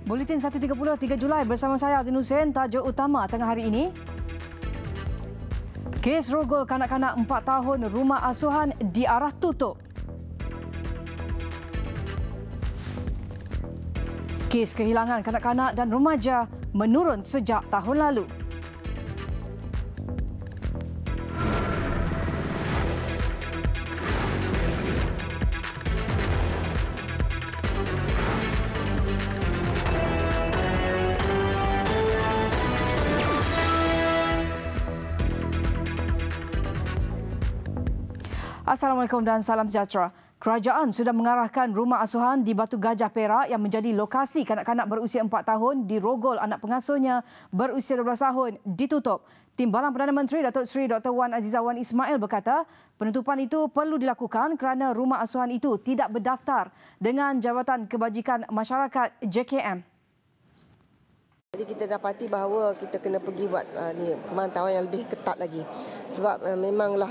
Buletin 1.30 3 Julai bersama saya Azin Hussein. Tajuk utama tengah hari ini. Kes rogol kanak-kanak 4 tahun rumah asuhan diarah tutup. Kes kehilangan kanak-kanak dan remaja menurun sejak tahun lalu. Assalamualaikum dan salam sejahtera. Kerajaan sudah mengarahkan rumah asuhan di Batu Gajah Perak yang menjadi lokasi kanak-kanak berusia 4 tahun dirogol anak pengasuhnya berusia 12 tahun ditutup. Timbalan Perdana Menteri Datuk Seri Dr. Wan Azizah Wan Ismail berkata, penutupan itu perlu dilakukan kerana rumah asuhan itu tidak berdaftar dengan Jabatan Kebajikan Masyarakat JKM. Jadi kita dapati bahawa kita kena pergi buat pemantauan yang lebih ketat lagi. Sebab memanglah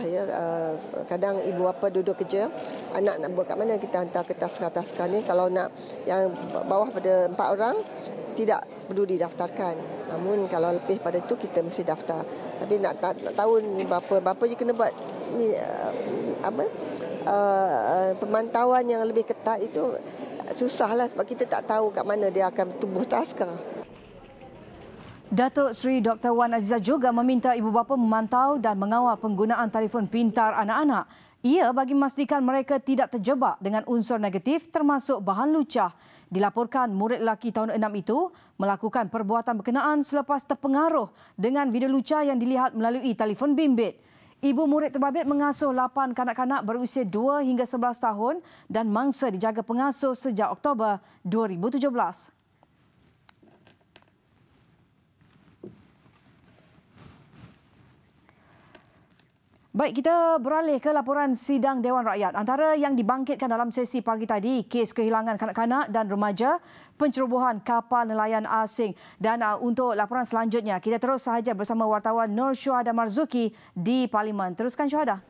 kadang ibu bapa duduk kerja, anak nak buat kat mana, kita hantar ke taska-taska ni. Kalau nak yang bawah pada 4 orang, tidak perlu didaftarkan. Namun kalau lebih pada itu, kita mesti daftar. Tapi nak tahu ni berapa je kena buat ni pemantauan yang lebih ketat itu susahlah sebab kita tak tahu kat mana dia akan tubuh taska. Datuk Seri Dr. Wan Azizah juga meminta ibu bapa memantau dan mengawal penggunaan telefon pintar anak-anak. Ia bagi memastikan mereka tidak terjebak dengan unsur negatif termasuk bahan lucah. Dilaporkan murid lelaki tahun 6 itu melakukan perbuatan berkenaan selepas terpengaruh dengan video lucah yang dilihat melalui telefon bimbit. Ibu murid terbabit mengasuh 8 kanak-kanak berusia 2 hingga 11 tahun dan mangsa dijaga pengasuh sejak Oktober 2017. Baik, kita beralih ke laporan sidang Dewan Rakyat. Antara yang dibangkitkan dalam sesi pagi tadi, kes kehilangan kanak-kanak dan remaja, pencerobohan kapal nelayan asing. Dan untuk laporan selanjutnya, kita terus sahaja bersama wartawan Nur Syuhada Marzuki di Parlimen. Teruskan Syuhada.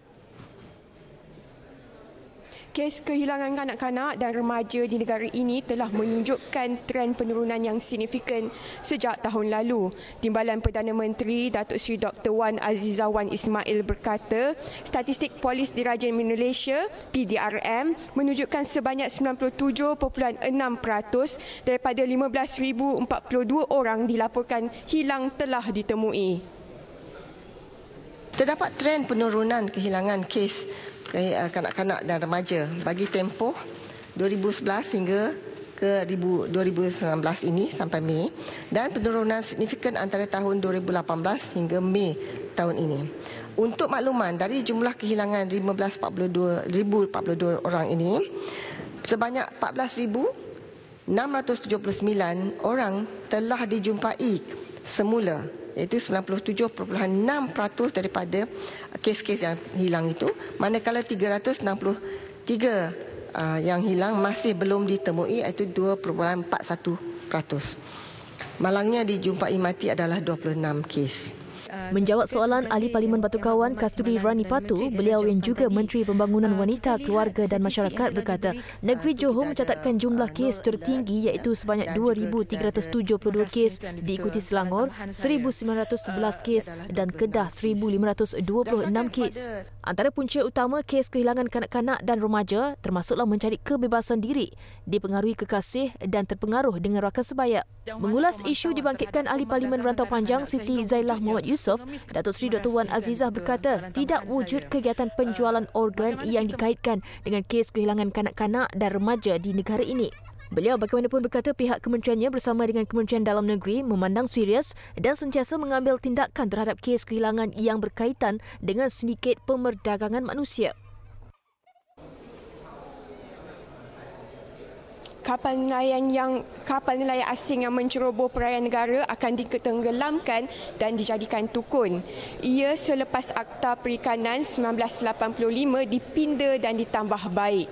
Kes kehilangan kanak-kanak dan remaja di negara ini telah menunjukkan tren penurunan yang signifikan sejak tahun lalu. Timbalan Perdana Menteri Datuk Seri Dr. Wan Azizah Wan Ismail berkata, statistik Polis Diraja Malaysia PDRM menunjukkan sebanyak 97.6% daripada 15,042 orang dilaporkan hilang telah ditemui. Terdapat tren penurunan kehilangan kes kanak-kanak dan remaja bagi tempoh 2011 hingga ke 2019 ini sampai Mei dan penurunan signifikan antara tahun 2018 hingga Mei tahun ini. Untuk makluman, dari jumlah kehilangan 1,042 orang ini, sebanyak 14,679 orang telah dijumpai semula, iaitu 97.6% daripada kes-kes yang hilang itu, manakala 363 yang hilang masih belum ditemui, iaitu 2.41%. Malangnya dijumpai mati adalah 26 kes. Menjawab soalan Ahli Parlimen Batu Kawan Kasturi Rani Patu, beliau yang juga Menteri Pembangunan Wanita, Keluarga dan Masyarakat berkata, negeri Johor mencatatkan jumlah kes tertinggi iaitu sebanyak 2,372 kes, diikuti Selangor 1,911 kes dan Kedah 1,526 kes. Antara punca utama kes kehilangan kanak-kanak dan remaja termasuklah mencari kebebasan diri, dipengaruhi kekasih dan terpengaruh dengan rakan sebaya. Mengulas isu dibangkitkan Ahli Parlimen Rantau Panjang Siti Zailah Muhammad Yusof, Datuk Seri Dr. Wan Azizah berkata, tidak wujud kegiatan penjualan organ yang dikaitkan dengan kes kehilangan kanak-kanak dan remaja di negara ini. Beliau bagaimanapun berkata pihak kementeriannya bersama dengan Kementerian Dalam Negeri memandang serius dan sentiasa mengambil tindakan terhadap kes kehilangan yang berkaitan dengan sindiket pemerdagangan manusia. Kapal nelayan asing yang menceroboh perairan negara akan ditenggelamkan dan dijadikan tukun. Ia selepas Akta Perikanan 1985 dipinda dan ditambah baik.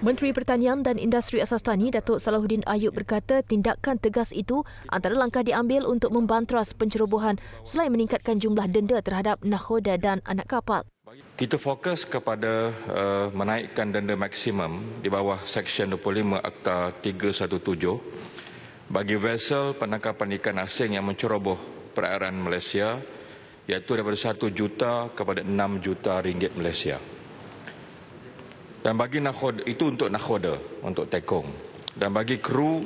Menteri Pertanian dan Industri Asas Tani Datuk Salahuddin Ayub berkata tindakan tegas itu antara langkah diambil untuk membantras pencerobohan selain meningkatkan jumlah denda terhadap nakhoda dan anak kapal. Kita fokus kepada menaikkan denda maksimum di bawah Seksyen 25 Akta 317 bagi vessel penangkapan ikan asing yang menceroboh perairan Malaysia, iaitu daripada 1 juta kepada 6 juta ringgit Malaysia. Dan bagi nakhoda, itu untuk nakhoda, untuk tekong. Dan bagi kru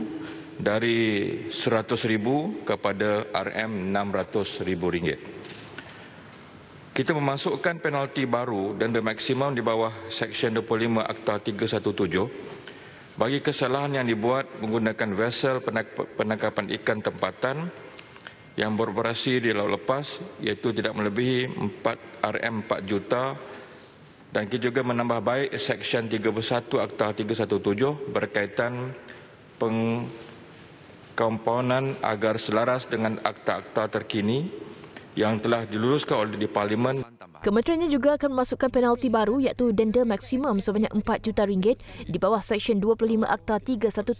dari 100,000 kepada RM600,000. Kita memasukkan penalti baru denda maksimum di bawah Seksyen 25 Akta 317 bagi kesalahan yang dibuat menggunakan vessel penangkapan ikan tempatan yang beroperasi di laut lepas, iaitu tidak melebihi RM4 juta, dan kita juga menambah baik Seksyen 31 Akta 317 berkaitan pengkomponan agar selaras dengan akta-akta terkini yang telah diluluskan oleh di Parlimen. Kementeriannya juga akan memasukkan penalti baru iaitu denda maksimum sebanyak RM4 juta di bawah Seksyen 25 Akta 317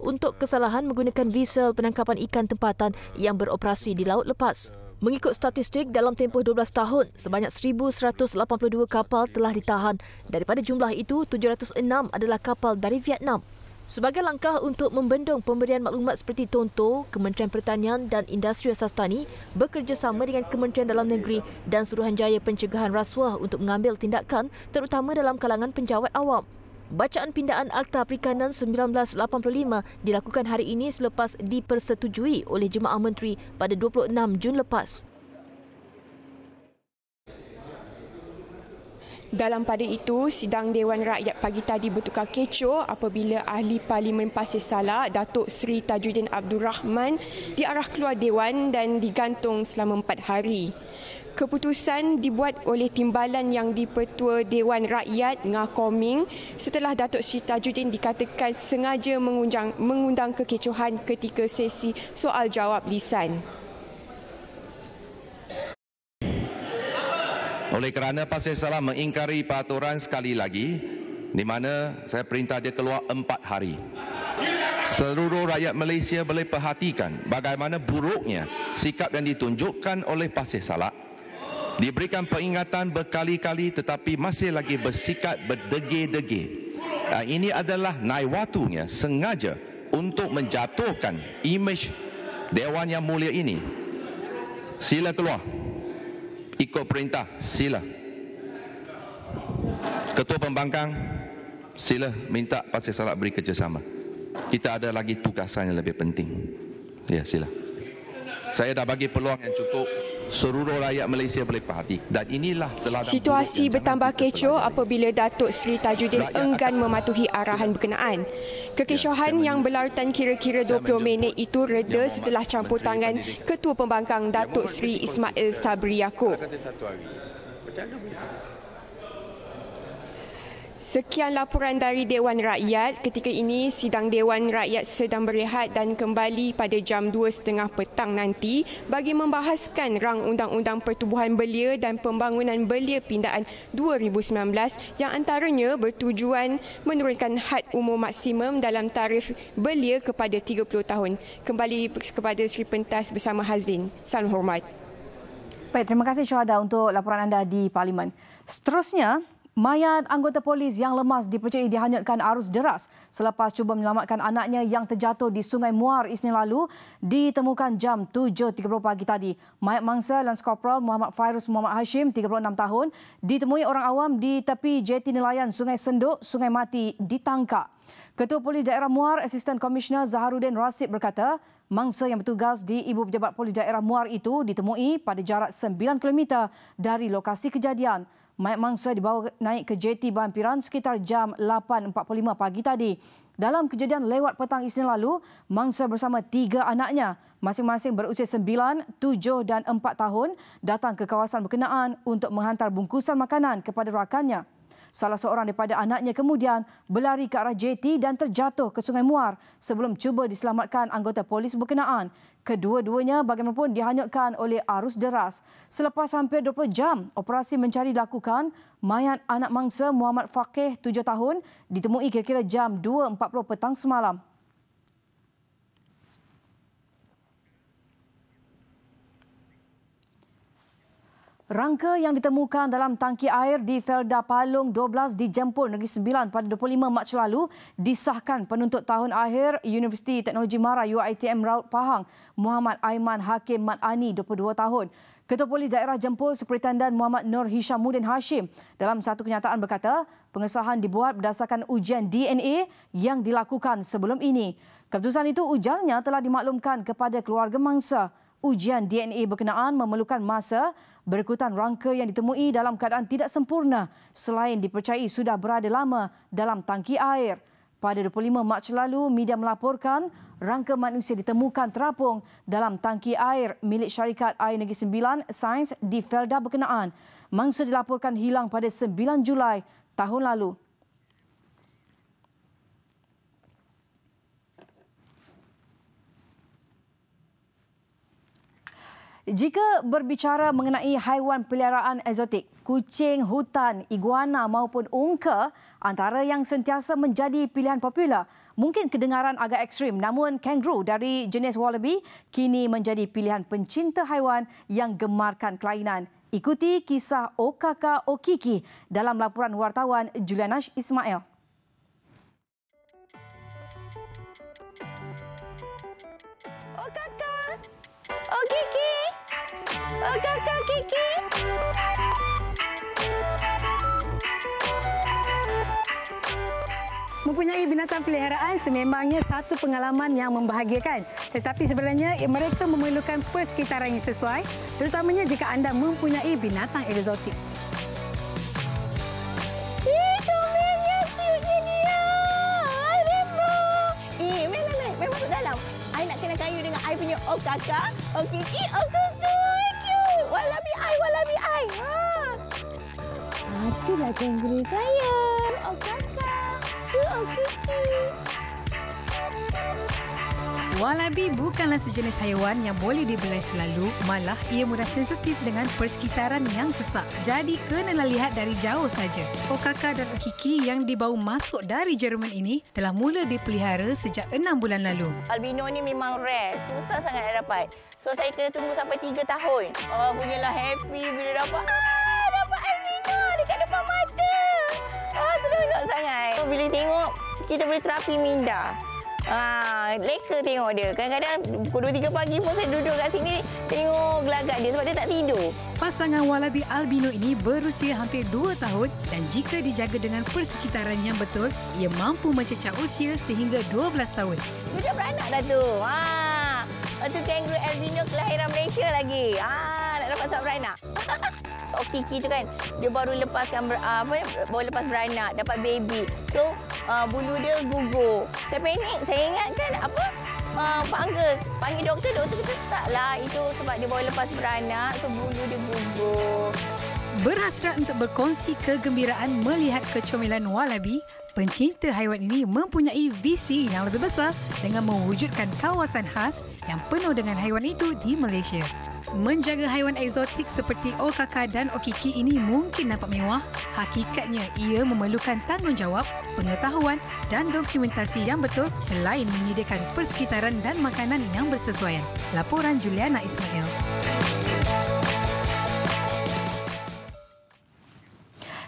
untuk kesalahan menggunakan vessel penangkapan ikan tempatan yang beroperasi di laut lepas. Mengikut statistik, dalam tempoh 12 tahun, sebanyak 1,182 kapal telah ditahan. Daripada jumlah itu, 706 adalah kapal dari Vietnam. Sebagai langkah untuk membendung pemberian maklumat seperti contoh, Kementerian Pertanian dan Industri Asas Tani bekerjasama dengan Kementerian Dalam Negeri dan Suruhanjaya Pencegahan Rasuah untuk mengambil tindakan terutama dalam kalangan penjawat awam. Bacaan pindaan Akta Perikanan 1985 dilakukan hari ini selepas dipersetujui oleh Jemaah Menteri pada 26 Jun lepas. Dalam pada itu, sidang Dewan Rakyat pagi tadi bertukar kecoh apabila Ahli Parlimen Pasir Salak, Datuk Seri Tajuddin Abdul Rahman diarah keluar Dewan dan digantung selama 4 hari. Keputusan dibuat oleh timbalan yang di-Pertua Dewan Rakyat Ngah Koming setelah Datuk Seri Tajuddin dikatakan sengaja mengundang kekecohan ketika sesi soal jawab lisan. Oleh kerana Pasir Salak mengingkari peraturan sekali lagi, di mana saya perintah dia keluar 4 hari. Seluruh rakyat Malaysia boleh perhatikan bagaimana buruknya sikap yang ditunjukkan oleh Pasir Salak. Diberikan peringatan berkali-kali tetapi masih lagi bersikap berdegil-degil. Ini adalah naiwatunya sengaja untuk menjatuhkan imej Dewan Yang Mulia ini. Sila keluar. Ikut perintah, sila. Ketua Pembangkang, sila minta Pasir Salak beri kerjasama. Kita ada lagi tugasan yang lebih penting. Ya, sila. Saya dah bagi peluang yang cukup. Seluruh rakyat Malaysia boleh perhati. Dan inilah teladan situasi bertambah kecoh apabila Datuk Seri Tajuddin enggan mematuhi arahan berkenaan. Kekecohan yang berlarutan kira-kira 20 minit itu reda setelah campur tangan Ketua Pembangkang Datuk Seri Ismail Sabri Yaakob. Sekian laporan dari Dewan Rakyat. Ketika ini sidang Dewan Rakyat sedang berehat dan kembali pada jam 2.30 petang nanti bagi membahaskan rang Undang-Undang Pertubuhan Belia dan Pembangunan Belia Pindaan 2019 yang antaranya bertujuan menurunkan had umur maksimum dalam tarikh belia kepada 30 tahun. Kembali kepada Sri Pentas bersama Hazlin. Salam hormat. Baik, terima kasih Syuhada untuk laporan anda di Parlimen. Seterusnya, mayat anggota polis yang lemas dipercayai dihanyutkan arus deras selepas cuba menyelamatkan anaknya yang terjatuh di Sungai Muar Isnin lalu ditemukan jam 7.30 pagi tadi. Mayat mangsa Lance Corporal Muhammad Fairuz Muhammad Hashim, 36 tahun, ditemui orang awam di tepi jeti nelayan Sungai Senduk, Sungai Mati, ditangkap. Ketua Polis Daerah Muar, Asisten Komisioner Zaharuddin Rasid berkata, mangsa yang bertugas di Ibu Pejabat Polis Daerah Muar itu ditemui pada jarak 9 km dari lokasi kejadian. Mayat mangsa dibawa naik ke jeti Bampiran sekitar jam 8.45 pagi tadi. Dalam kejadian lewat petang Isnin lalu, mangsa bersama 3 anaknya, masing-masing berusia 9, 7 dan 4 tahun, datang ke kawasan berkenaan untuk menghantar bungkusan makanan kepada rakannya. Salah seorang daripada anaknya kemudian berlari ke arah jeti dan terjatuh ke Sungai Muar sebelum cuba diselamatkan anggota polis berkenaan. Kedua-duanya bagaimanapun dihanyutkan oleh arus deras. Selepas hampir 20 jam operasi mencari dilakukan, mayat anak mangsa Muhammad Faqih, 7 tahun, ditemui kira-kira jam 2.40 petang semalam. Rangka yang ditemukan dalam tangki air di Felda Palung 12 di Jempol Negeri Sembilan pada 25 Mac lalu disahkan penuntut tahun akhir Universiti Teknologi Mara UiTM Raut Pahang Muhammad Aiman Hakim Mat Ani 22 tahun. Ketua Polis Daerah Jempol Superintendent Muhammad Nur Hishamuddin Hashim dalam satu kenyataan berkata pengesahan dibuat berdasarkan ujian DNA yang dilakukan sebelum ini. Keputusan itu ujarnya telah dimaklumkan kepada keluarga mangsa. Ujian DNA berkenaan memerlukan masa berikutan rangka yang ditemui dalam keadaan tidak sempurna selain dipercayai sudah berada lama dalam tangki air. Pada 25 Mac lalu, media melaporkan rangka manusia ditemukan terapung dalam tangki air milik syarikat Air Negeri Sembilan Sains di Felda berkenaan. Mangsa dilaporkan hilang pada 9 Julai tahun lalu. Jika berbicara mengenai haiwan peliharaan eksotik, kucing hutan, iguana maupun unka antara yang sentiasa menjadi pilihan popular. Mungkin kedengaran agak ekstrim, namun kangaroo dari jenis wallaby kini menjadi pilihan pencinta haiwan yang gemarkan kelainan. Ikuti kisah Okaka Okiki dalam laporan wartawan Julianash Ismail. Okaka! Okiki! Okaka Kiki! Mempunyai binatang peliharaan sememangnya satu pengalaman yang membahagiakan. Tetapi sebenarnya mereka memerlukan persekitaran yang sesuai, terutamanya jika anda mempunyai binatang eksotik. Comelnya cute dia! Rainbow! Main masuk dalam. I nak kena kayu dengan I punya Okaka, Okiki, Okaka. Cute! Wallaby I. Itulah kangaroo saya. Okaka. Wallaby bukanlah sejenis haiwan yang boleh dibelai selalu, malah ia mudah sensitif dengan persekitaran yang sesak. Jadi kenalah lihat dari jauh saja. Okaka dan Okiki yang dibawa masuk dari Jerman ini telah mula dipelihara sejak 6 bulan lalu. Albino ni memang rare, susah sangat nak dapat. So saya kena tunggu sampai 3 tahun. Punyalah happy bila dapat albino dekat depan mata. Seronok sangat. Bila tengok, kita boleh terapi minda. Leka tengok dia. Kadang-kadang pukul 2-3 pagi pun saya duduk kat sini tengok gelagat dia sebab dia tak tidur. Pasangan wallaby albino ini berusia hampir 2 tahun dan jika dijaga dengan persekitaran yang betul, ia mampu mencecah usia sehingga 12 tahun. Sudah beranak dah tu. Itu kangaroo albino kelahiran Malaysia lagi. Nak dapat satu beranak. Okiki tu kan, dia baru lepaskan baru lepas beranak, dapat baby. So bulu dia gugur. Saya panik, saya ingatkan Pak Angus panggil doktor kata taklah itu sebab dia baru lepas beranak, so bulu dia gugur. Berhasrat untuk berkongsi kegembiraan melihat kecomelan wallaby, pencinta haiwan ini mempunyai visi yang lebih besar dengan mewujudkan kawasan khas yang penuh dengan haiwan itu di Malaysia. Menjaga haiwan eksotik seperti Okaka dan Okiki ini mungkin nampak mewah. Hakikatnya ia memerlukan tanggungjawab, pengetahuan dan dokumentasi yang betul selain menyediakan persekitaran dan makanan yang bersesuaian. Laporan Juliana Ismail.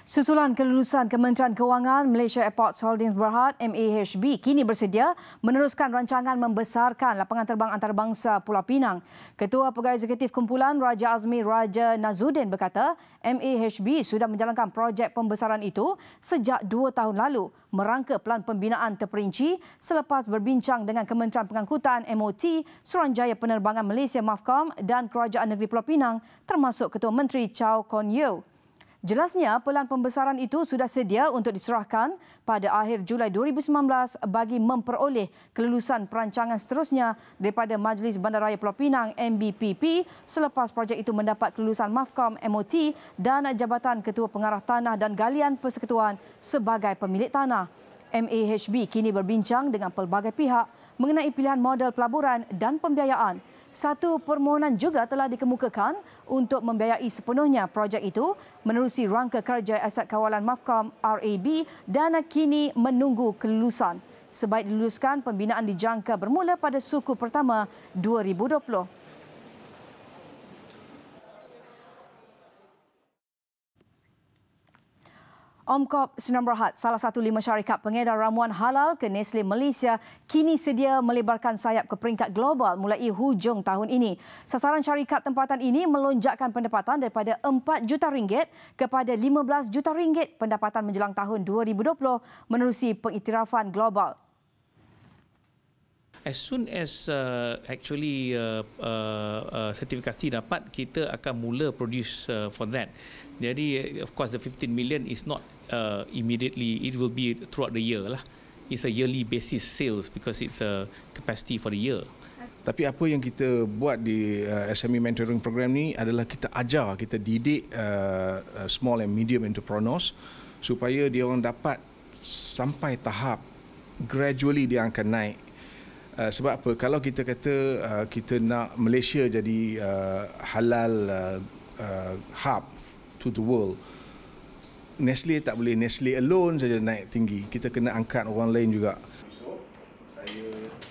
Susulan kelulusan Kementerian Kewangan Malaysia Airports Holdings Berhad MAHB kini bersedia meneruskan rancangan membesarkan lapangan terbang antarabangsa Pulau Pinang. Ketua Pegawai Eksekutif Kumpulan Raja Azmi Raja Nazuddin berkata MAHB sudah menjalankan projek pembesaran itu sejak 2 tahun lalu merangka pelan pembinaan terperinci selepas berbincang dengan Kementerian Pengangkutan MOT, Suruhanjaya Penerbangan Malaysia MAFCOM dan Kerajaan Negeri Pulau Pinang termasuk Ketua Menteri Chow Kon Yeow. Jelasnya, pelan pembesaran itu sudah sedia untuk diserahkan pada akhir Julai 2019 bagi memperoleh kelulusan perancangan seterusnya daripada Majlis Bandaraya Pulau Pinang MBPP selepas projek itu mendapat kelulusan MAFCOM MOT dan Jabatan Ketua Pengarah Tanah dan Galian Persekutuan sebagai pemilik tanah. MAHB kini berbincang dengan pelbagai pihak mengenai pilihan model pelaburan dan pembiayaan. Satu permohonan juga telah dikemukakan untuk membiayai sepenuhnya projek itu menerusi rangka kerja aset kawalan MAFCOM RAB dan kini menunggu kelulusan. Sebaik diluluskan, pembinaan dijangka bermula pada suku pertama 2020. Omcorp Sdn Bhd, salah satu 5 syarikat pengedar ramuan halal ke Nestle Malaysia, kini sedia melebarkan sayap ke peringkat global mulai hujung tahun ini. Sasaran syarikat tempatan ini melonjakkan pendapatan daripada RM4 juta kepada RM15 juta pendapatan menjelang tahun 2020 menerusi pengiktirafan global. As soon as sertifikasi dapat, kita akan mula produce for that. Jadi of course the 15 million is not immediately, it will be throughout the year lah. It's a yearly basis sales because it's a capacity for the year. Tapi apa yang kita buat di SME Mentoring Program ni adalah kita ajar, kita didik small and medium entrepreneurs supaya dia orang dapat sampai tahap gradually dia akan naik. Sebab apa? Kalau kita kata kita nak Malaysia jadi halal hub to the world, Nestle tak boleh Nestle alone saja naik tinggi. Kita kena angkat orang lain juga.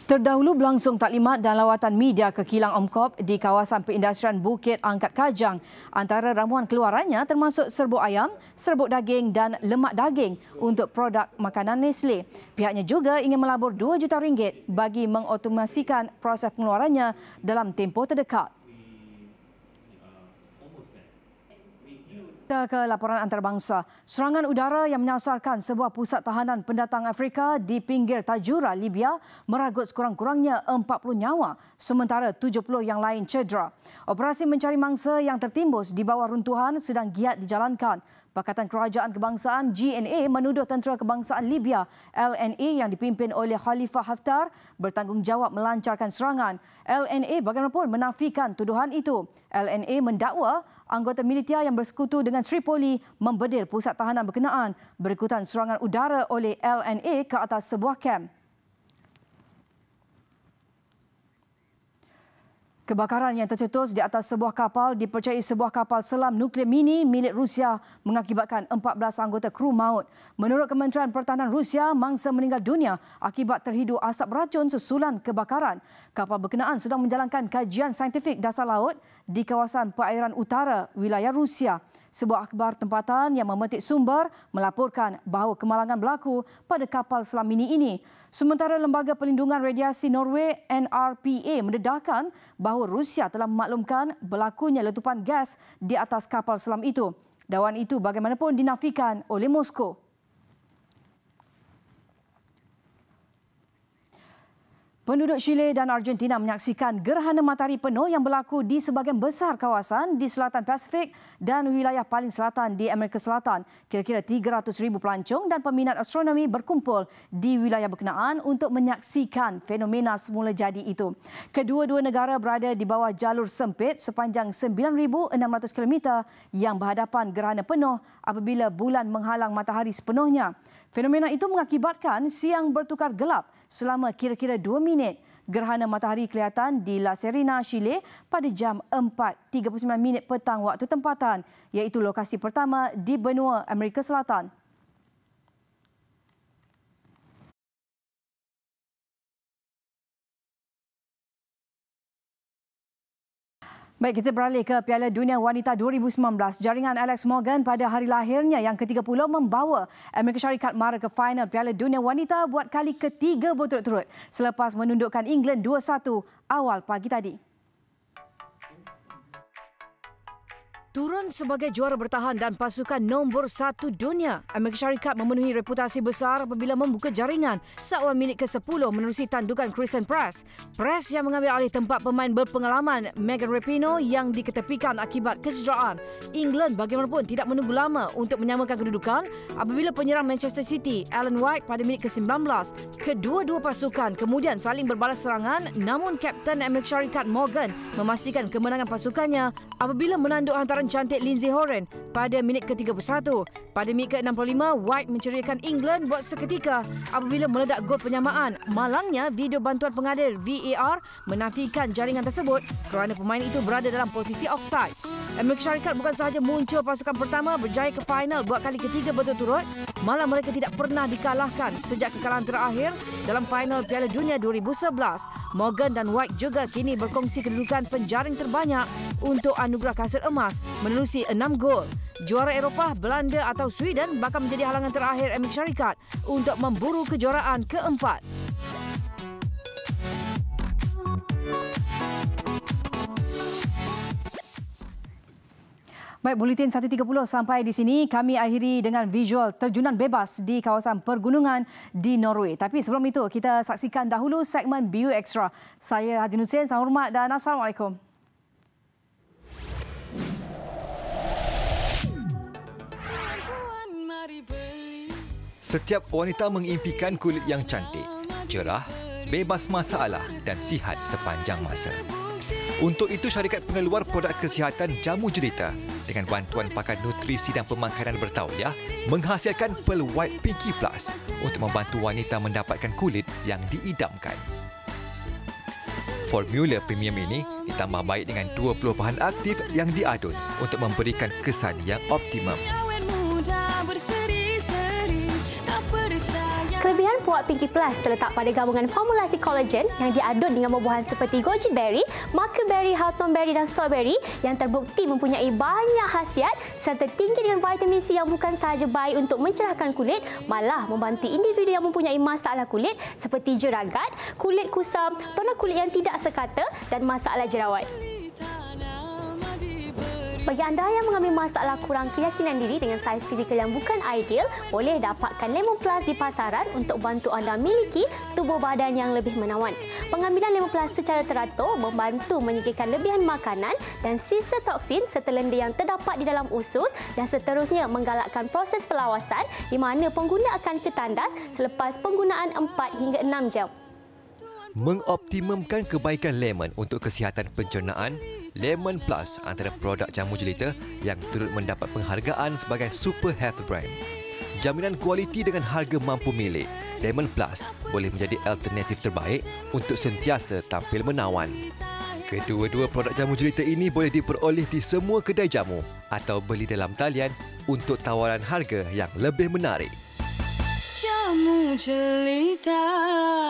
Terdahulu berlangsung taklimat dan lawatan media ke kilang Omcorp di kawasan perindustrian Bukit Angkat Kajang. Antara ramuan keluarannya termasuk serbuk ayam, serbuk daging dan lemak daging untuk produk makanan Nestle. Pihaknya juga ingin melabur RM2 juta bagi mengotomasikan proses pengeluarannya dalam tempoh terdekat. Ke laporan antarabangsa, serangan udara yang menyasarkan sebuah pusat tahanan pendatang Afrika di pinggir Tajura, Libya meragut sekurang-kurangnya 40 nyawa sementara 70 yang lain cedera. Operasi mencari mangsa yang tertimbus di bawah runtuhan sedang giat dijalankan. Pakatan Kerajaan Kebangsaan GNA menuduh Tentera Kebangsaan Libya LNA yang dipimpin oleh Khalifah Haftar bertanggungjawab melancarkan serangan. LNA bagaimanapun menafikan tuduhan itu. LNA mendakwa anggota militer yang bersekutu dengan Tripoli membedil pusat tahanan berkenaan berikutan serangan udara oleh LNA ke atas sebuah kem. Kebakaran yang tercetus di atas sebuah kapal dipercayai sebuah kapal selam nuklear mini milik Rusia mengakibatkan 14 anggota kru maut. Menurut Kementerian Pertahanan Rusia, mangsa meninggal dunia akibat terhidu asap beracun susulan kebakaran. Kapal berkenaan sedang menjalankan kajian saintifik dasar laut di kawasan perairan utara wilayah Rusia. Sebuah akhbar tempatan yang memetik sumber melaporkan bahawa kemalangan berlaku pada kapal selam mini ini. Sementara Lembaga Perlindungan Radiasi Norway NRPA mendedahkan bahawa Rusia telah memaklumkan berlakunya letupan gas di atas kapal selam itu. Dakwaan itu bagaimanapun dinafikan oleh Moskow. Penduduk Chile dan Argentina menyaksikan gerhana matahari penuh yang berlaku di sebahagian besar kawasan di selatan Pasifik dan wilayah paling selatan di Amerika Selatan. Kira-kira 300,000 pelancong dan peminat astronomi berkumpul di wilayah berkenaan untuk menyaksikan fenomena semula jadi itu. Kedua-dua negara berada di bawah jalur sempit sepanjang 9,600 km yang berhadapan gerhana penuh apabila bulan menghalang matahari sepenuhnya. Fenomena itu mengakibatkan siang bertukar gelap selama kira-kira 2 minit. Gerhana matahari kelihatan di La Serena, Chile pada jam 4.39 petang waktu tempatan, iaitu lokasi pertama di benua Amerika Selatan. Baik, kita beralih ke Piala Dunia Wanita 2019. Jaringan Alex Morgan pada hari lahirnya yang ke-30 membawa Amerika Syarikat mara ke final Piala Dunia Wanita buat kali ketiga berturut-turut selepas menundukkan England 2-1 awal pagi tadi. Turun sebagai juara bertahan dan pasukan nombor 1 dunia, Amerika Syarikat memenuhi reputasi besar apabila membuka jaringan seawal minit ke-10 menerusi tandukan Christian Press. Press yang mengambil alih tempat pemain berpengalaman Megan Rapinoe yang diketepikan akibat kecederaan. England bagaimanapun tidak menunggu lama untuk menyamakan kedudukan apabila penyerang Manchester City, Alan White pada minit ke-19. Kedua-dua pasukan kemudian saling berbalas serangan namun Kapten Amerika Syarikat Morgan memastikan kemenangan pasukannya apabila menanduk hantaran cantik Lindsay Horan pada minit ke-31. Pada minit ke-65, White menceriakan England buat seketika apabila meledak gol penyamaan. Malangnya, video bantuan pengadil VAR menafikan jaringan tersebut kerana pemain itu berada dalam posisi offside. Amerika Syarikat bukan sahaja muncul pasukan pertama berjaya ke final buat kali ketiga berturut-turut, malah mereka tidak pernah dikalahkan sejak kekalahan terakhir dalam final Piala Dunia 2011. Morgan dan White juga kini berkongsi kedudukan penjaring terbanyak untuk anugerah kasut emas menerusi 6 gol. Juara Eropah, Belanda atau Sweden bakal menjadi halangan terakhir Amerika Syarikat untuk memburu kejuaraan keempat. Baik, Buletin 1.30 sampai di sini. Kami akhiri dengan visual terjunan bebas di kawasan pergunungan di Norway. Tapi sebelum itu, kita saksikan dahulu segmen BU Extra. Saya Haji Hussein, salam hormat dan Assalamualaikum. Setiap wanita mengimpikan kulit yang cantik, cerah, bebas masalah dan sihat sepanjang masa. Untuk itu, syarikat pengeluar produk kesihatan Jamu Jelita dengan bantuan pakan nutrisi dan pemakanan bertauliah menghasilkan Pearl White Pinky Plus untuk membantu wanita mendapatkan kulit yang diidamkan. Formula premium ini ditambah baik dengan 20 bahan aktif yang diadun untuk memberikan kesan yang optimum. Kelebihan Puak Pinky Plus terletak pada gabungan formulasi kolagen yang diadun dengan buah-buahan seperti goji berry, maca berry, halton berry dan strawberry yang terbukti mempunyai banyak khasiat serta tinggi dengan vitamin C yang bukan sahaja baik untuk mencerahkan kulit, malah membantu individu yang mempunyai masalah kulit seperti jeragat, kulit kusam, tona kulit yang tidak sekata dan masalah jerawat. Bagi anda yang mengalami masalah kurang keyakinan diri dengan saiz fizikal yang bukan ideal, boleh dapatkan Lemon Plus di pasaran untuk bantu anda miliki tubuh badan yang lebih menawan. Pengambilan Lemon Plus secara teratur membantu menyingkirkan lebihan makanan dan sisa toksin serta lendir yang terdapat di dalam usus dan seterusnya menggalakkan proses pelawasan di mana pengguna akan ketandas selepas penggunaan 4 hingga 6 jam. Mengoptimumkan kebaikan lemon untuk kesihatan pencernaan, Lemon Plus antara produk jamu jelita yang turut mendapat penghargaan sebagai Super Health Brand. Jaminan kualiti dengan harga mampu milik, Lemon Plus boleh menjadi alternatif terbaik untuk sentiasa tampil menawan. Kedua-dua produk jamu jelita ini boleh diperoleh di semua kedai jamu atau beli dalam talian untuk tawaran harga yang lebih menarik. Jamu Jelita.